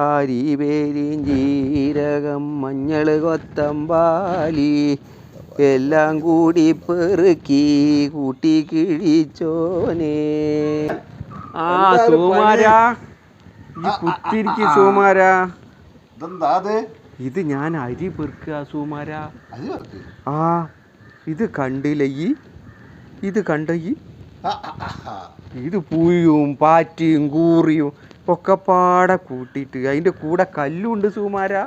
ആരിവേരിയും ജീരകം മഞ്ഞൾ കൊത്തമ്പാലി എല്ലാം കൂടി പെറുക്കി കൂട്ടി കിഴിച്ചോനെ. ആ സുമാരാ, കുത്തിരിക്ക് സുമാരാ. ഇത് ഞാൻ അരി പെറുക്കുക സുമാരാ. ആ ഇത് കണ്ടില്ല ഈ, ഇത് കണ്ട ഈ, ഇത് പൂയും പാറ്റിയും കൂറിയും ഒക്കെ പാടെ കൂട്ടിയിട്ട് അതിൻ്റെ കൂടെ കല്ലുണ്ട് സുമാരാ.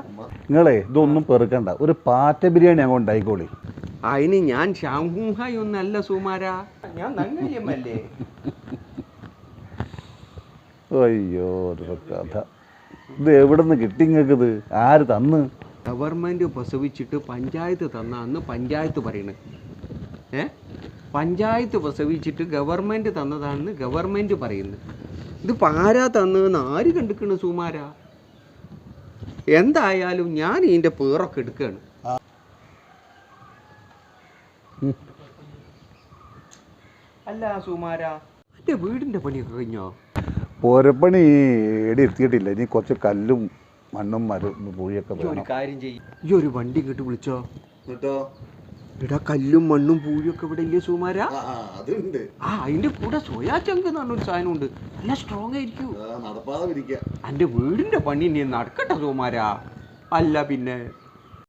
നിങ്ങളെ ഇതൊന്നും പെറുക്കണ്ട, ഒരു പാറ്റ ബിരിയാണി അങ്ങ് ഉണ്ടായിക്കോളി. അതിന് ഞാൻ ഷാഹുഹായി ഒന്നല്ല സുമാരാ, ഞാൻ നങ്ങയ്യമ്മല്ലേ. അയ്യോ ഒരു കഥ. ഇത് എവിടെ നിന്ന് കിട്ടി നിങ്ങൾക്ക്? ഇത് ആര് തന്ന്? ഗവൺമെൻറ് പ്രസവിച്ചിട്ട് പഞ്ചായത്ത് തന്ന അന്ന് പഞ്ചായത്ത് പറയണേ. പഞ്ചായത്ത് പ്രസവിച്ചിട്ട് ഗവൺമെൻറ് തന്നതാണെന്ന് ഗവൺമെൻറ് പറയുന്നത്. ഇതിപ്പോൾ ആരാ തന്നതെന്ന് ആര് കണ്ടിക്കണ് സുമാരാ? എന്തായാലും ഞാൻ ഇതിൻ്റെ പേറൊക്കെ എടുക്കുകയാണ്. അല്ല സുമാരാ, എൻ്റെ വീടിൻ്റെ പണിയൊക്കെ കഴിഞ്ഞോ? പോരപ്പണി എടി എത്തിയിട്ടില്ല. ഇനി കുറച്ച് കല്ലും മണ്ണും പൂഴിയൊക്കെ ഒരു കാര്യം ചെയ്യും, ഈ ഒരു വണ്ടി ഇങ്ങോട്ട് വിളിച്ചോ കേട്ടോ. ഇടാ കല്ലും മണ്ണും പൂഴിയൊക്കെ ഇവിടെ ഇല്ലേ സുമാരാ? ആ അതിന്റെ കൂടെ സോയാ ചങ്ക് എന്ന് പറഞ്ഞൊരു സാധനം ഉണ്ട്, നല്ല സ്ട്രോങ് ആയിരിക്കും. എൻ്റെ വീടിന്റെ പണി ഇനി നടക്കട്ടെ സുമാരാ. അല്ല പിന്നെ